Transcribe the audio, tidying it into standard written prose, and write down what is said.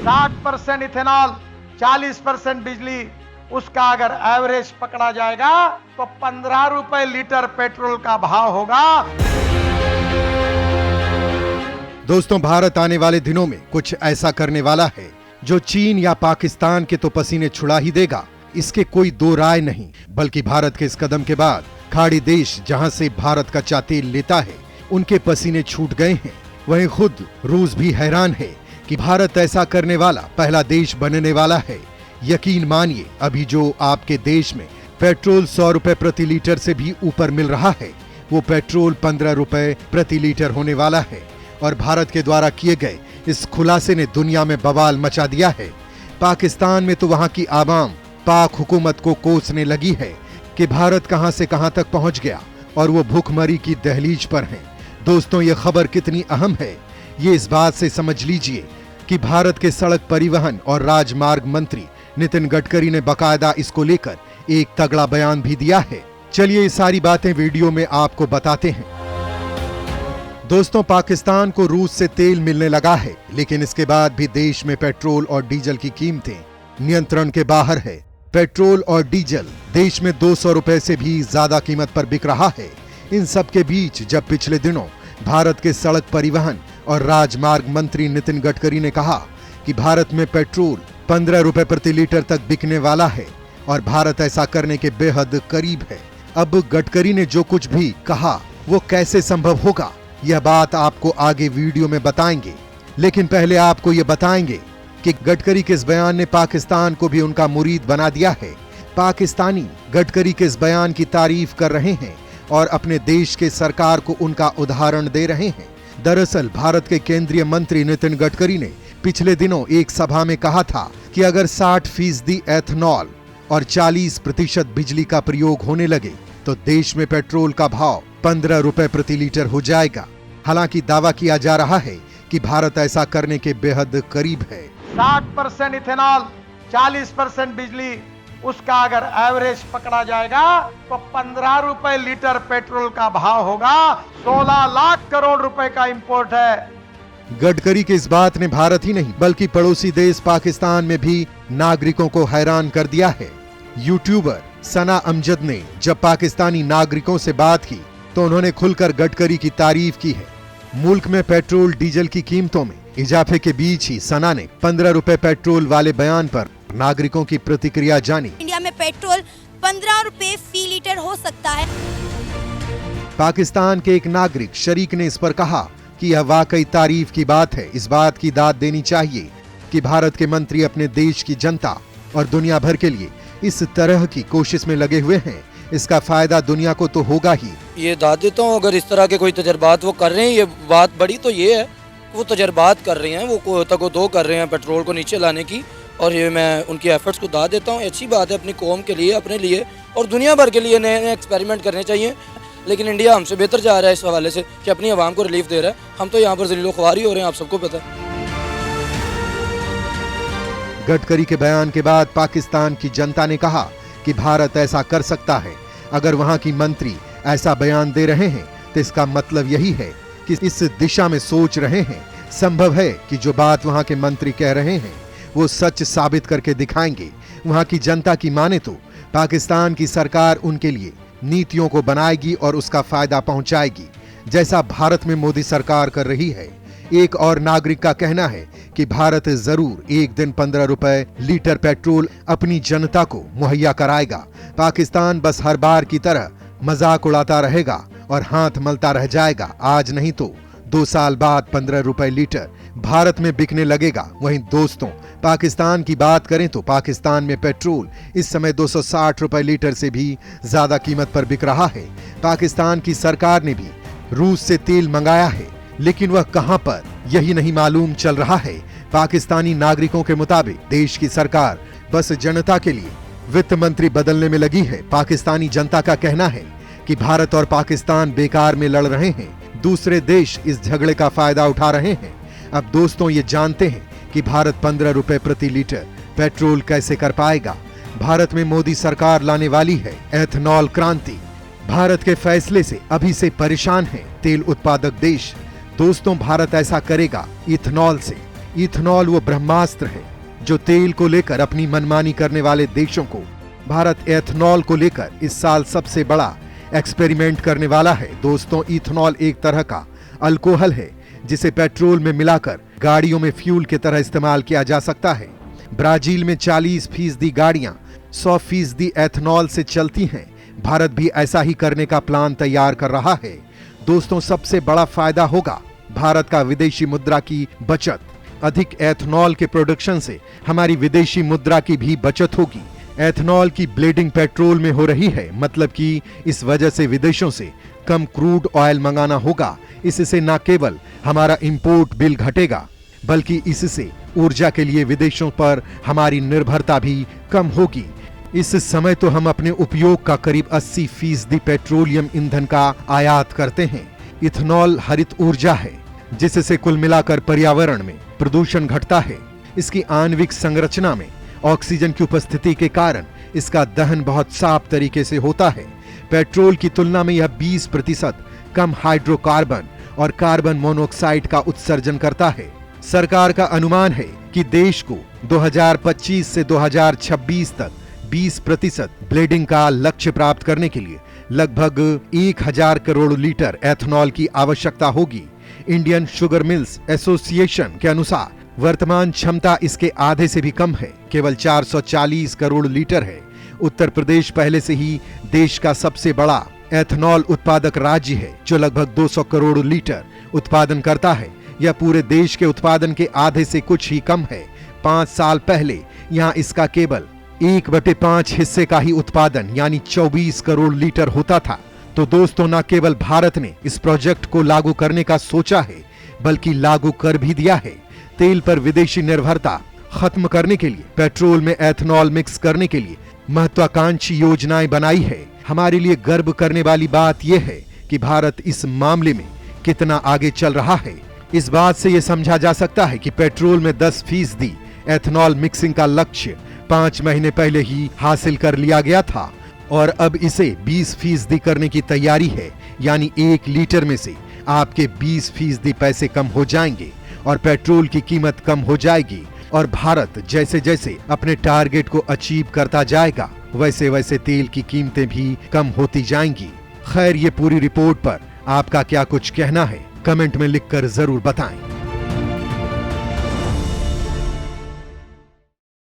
60% ethanol, 40% बिजली, उसका अगर एवरेज पकड़ा जाएगा तो 15 रुपए लीटर पेट्रोल का भाव होगा। दोस्तों, भारत आने वाले दिनों में कुछ ऐसा करने वाला है जो चीन या पाकिस्तान के तो पसीने छुड़ा ही देगा, इसके कोई दो राय नहीं। बल्कि भारत के इस कदम के बाद खाड़ी देश जहां से भारत कच्चा तेल लेता है, उनके पसीने छूट गए हैं। वहीं खुद रूस भी हैरान है कि भारत ऐसा करने वाला पहला देश बनने वाला है। यकीन मानिए, अभी जो आपके देश में पेट्रोल 100 रुपए प्रति लीटर से भी ऊपर मिल रहा है, वो पेट्रोल 15 रुपए प्रति लीटर होने वाला है। और भारत के द्वारा किए गए इस खुलासे ने दुनिया में बवाल मचा दिया है। पाकिस्तान में तो वहां की आवाम पाक हुकूमत को कोसने लगी है कि भारत कहां से कहां तक पहुंच गया और वो भूखमरी की दहलीज पर है। दोस्तों, ये खबर कितनी अहम है, ये इस बात से समझ लीजिए कि भारत के सड़क परिवहन और राजमार्ग मंत्री नितिन गडकरी ने बकायदा इसको लेकर एक तगड़ा बयान भी दिया है। चलिए ये सारी बातें वीडियो में आपको बताते हैं। दोस्तों, पाकिस्तान को रूस से तेल मिलने लगा है, लेकिन इसके बाद भी देश में पेट्रोल और डीजल की कीमतें नियंत्रण के बाहर है। पेट्रोल और डीजल देश में 200 रुपए से भी ज्यादा कीमत पर बिक रहा है। इन सब के बीच जब पिछले दिनों भारत के सड़क परिवहन और राजमार्ग मंत्री नितिन गडकरी ने कहा कि भारत में पेट्रोल 15 रुपए प्रति लीटर तक बिकने वाला है और भारत ऐसा करने के बेहद करीब है। अब गडकरी ने जो कुछ भी कहा वो कैसे संभव होगा, यह बात आपको आगे वीडियो में बताएंगे। लेकिन पहले आपको यह बताएंगे कि गडकरी के इस बयान ने पाकिस्तान को भी उनका मुरीद बना दिया है। पाकिस्तानी गडकरी के इस बयान की तारीफ कर रहे हैं और अपने देश के सरकार को उनका उदाहरण दे रहे हैं। दरअसल भारत के केंद्रीय मंत्री नितिन गडकरी ने पिछले दिनों एक सभा में कहा था कि अगर 60% एथनॉल और 40% बिजली का प्रयोग होने लगे तो देश में पेट्रोल का भाव 15 रुपए प्रति लीटर हो जाएगा। हालांकि दावा किया जा रहा है कि भारत ऐसा करने के बेहद करीब है। 60% इथेनॉल, 40% बिजली, उसका अगर एवरेज पकड़ा जाएगा तो 15 रुपए लीटर पेट्रोल का भाव होगा। 16 लाख करोड़ रुपए का इंपोर्ट है। गडकरी की इस बात ने भारत ही नहीं बल्कि पड़ोसी देश पाकिस्तान में भी नागरिकों को हैरान कर दिया है। यूट्यूबर सना अमजद ने जब पाकिस्तानी नागरिकों से बात की तो उन्होंने खुलकर गडकरी की तारीफ की है। मुल्क में पेट्रोल डीजल की कीमतों में इजाफे के बीच ही सना ने 15 रुपए पेट्रोल वाले बयान पर नागरिकों की प्रतिक्रिया जानी। इंडिया में पेट्रोल 15 रुपए फी लीटर हो सकता है। पाकिस्तान के एक नागरिक शरीक ने इस पर कहा कि यह वाकई तारीफ की बात है। इस बात की दाद देनी चाहिए कि भारत के मंत्री अपने देश की जनता और दुनिया भर के लिए इस तरह की कोशिश में लगे हुए हैं। इसका फायदा दुनिया को तो होगा ही। ये दाद देता हूँ, अगर इस तरह के कोई तजर्बात वो कर रहे हैं, ये बात बड़ी तो ये है वो तजर्बात कर रहे हैं, वो तको कर रहे हैं पेट्रोल को नीचे लाने की, और ये मैं उनकी एफर्ट्स को दाद देता हूँ। अच्छी बात है, अपनी कौम के लिए, अपने लिए और दुनिया भर के लिए नए नए एक्सपेरिमेंट करने चाहिए। लेकिन इंडिया हमसे बेहतर जा रहा है इस हवाले से कि अपनी आवाम को रिलीफ दे रहा है। हम तो यहाँ पर ज़लील-ओ-ख्वारी हो रहे हैं, आप सबको पता है। गडकरी के बयान के बाद पाकिस्तान की जनता ने कहा कि भारत ऐसा कर सकता है। अगर वहां की मंत्री ऐसा बयान दे रहे हैं तो इसका मतलब यही है कि इस दिशा में सोच रहे हैं। संभव है कि जो बात वहां के मंत्री कह रहे हैं वो सच साबित करके दिखाएंगे। वहां की जनता की माने तो पाकिस्तान की सरकार उनके लिए नीतियों को बनाएगी और उसका फायदा पहुंचाएगी, जैसा भारत में मोदी सरकार कर रही है। एक और नागरिक का कहना है कि भारत जरूर एक दिन 15 रुपए लीटर पेट्रोल अपनी जनता को मुहैया कराएगा। पाकिस्तान बस हर बार की तरह मजाक उड़ाता रहेगा और हाथ मलता रह जाएगा। आज नहीं तो 2 साल बाद 15 रुपए लीटर भारत में बिकने लगेगा। वहीं दोस्तों, पाकिस्तान की बात करें तो पाकिस्तान में पेट्रोल इस समय 260 रुपए लीटर से भी ज्यादा कीमत पर बिक रहा है। पाकिस्तान की सरकार ने भी रूस से तेल मंगाया है, लेकिन वह कहां पर यही नहीं मालूम चल रहा है। पाकिस्तानी नागरिकों के मुताबिक देश की सरकार बस जनता के लिए वित्त मंत्री बदलने में लगी है। पाकिस्तानी जनता का कहना है कि भारत और पाकिस्तान बेकार में लड़ रहे हैं, दूसरे देश इस झगड़े का फायदा उठा रहे हैं। अब दोस्तों, ये जानते हैं कि भारत 15 रुपए प्रति लीटर पेट्रोल कैसे कर पाएगा। भारत में मोदी सरकार लाने वाली है एथनॉल क्रांति। भारत के फैसले से अभी से परेशान है तेल उत्पादक देश। दोस्तों, भारत ऐसा करेगा इथेनॉल से। इथेनॉल वो ब्रह्मास्त्र है जो तेल को लेकर अपनी मनमानी करने वाले देशों को भारत एथेनॉल को लेकर इस साल सबसे बड़ा एक्सपेरिमेंट करने वाला है। दोस्तों, इथेनॉल एक तरह का अल्कोहल है जिसे पेट्रोल में मिलाकर गाड़ियों में फ्यूल की तरह इस्तेमाल किया जा सकता है। ब्राजील में 40% गाड़ियां 100% एथेनॉल से चलती हैं। भारत भी ऐसा ही करने का प्लान तैयार कर रहा है। दोस्तों, सबसे बड़ा फायदा होगा भारत का विदेशी मुद्रा की बचत। अधिक एथेनॉल के प्रोडक्शन से हमारी विदेशी मुद्रा की भी बचत होगी। एथेनॉल की ब्लेडिंग पेट्रोल में हो रही है, मतलब कि इस वजह से विदेशों से कम क्रूड ऑयल मंगाना होगा। इससे न केवल हमारा इंपोर्ट बिल घटेगा बल्कि इससे ऊर्जा के लिए विदेशों पर हमारी निर्भरता भी कम होगी। इस समय तो हम अपने उपयोग का करीब 80% पेट्रोलियम ईंधन का आयात करते हैं। इथेनॉल हरित ऊर्जा है जिससे कुल मिलाकर पर्यावरण में प्रदूषण घटता है। इसकी आणविक संरचना में ऑक्सीजन की उपस्थिति के कारण इसका दहन बहुत साफ तरीके से होता है। पेट्रोल की तुलना में यह 20% कम हाइड्रोकार्बन और कार्बन मोनोऑक्साइड का उत्सर्जन करता है। सरकार का अनुमान है कि देश को 2025 से 2026 तक 20% ब्लेडिंग का लक्ष्य प्राप्त करने के लिए लगभग 1000 करोड़ लीटर एथेनॉल की आवश्यकता होगी। इंडियन शुगर मिल्स एसोसिएशन के अनुसार वर्तमान क्षमता इसके आधे से भी कम है, केवल 440 करोड़ लीटर है। उत्तर प्रदेश पहले से ही देश का सबसे बड़ा एथेनॉल उत्पादक राज्य है जो लगभग 200 करोड़ लीटर उत्पादन करता है। यह पूरे देश के उत्पादन के आधे से कुछ ही कम है। 5 साल पहले यहाँ इसका केवल 1/5 हिस्से का ही उत्पादन यानी 24 करोड़ लीटर होता था। तो दोस्तों, न केवल भारत ने इस प्रोजेक्ट को लागू करने का सोचा है बल्कि लागू कर भी दिया है। तेल पर विदेशी निर्भरता खत्म करने के लिए पेट्रोल में एथेनॉल मिक्स करने के लिए महत्वाकांक्षी योजनाएं बनाई है। हमारे लिए गर्व करने वाली बात यह है कि भारत इस मामले में कितना आगे चल रहा है। इस बात से यह समझा जा सकता है कि पेट्रोल में 10% एथेनॉल मिक्सिंग का लक्ष्य 5 महीने पहले ही हासिल कर लिया गया था और अब इसे 20% करने की तैयारी है। यानी 1 लीटर में से आपके 20% पैसे कम हो जाएंगे और पेट्रोल की कीमत कम हो जाएगी। और भारत जैसे जैसे अपने टारगेट को अचीव करता जाएगा वैसे वैसे तेल की कीमतें भी कम होती जाएंगी। खैर, ये पूरी रिपोर्ट पर आपका क्या कुछ कहना है कमेंट में लिखकर जरूर बताएं।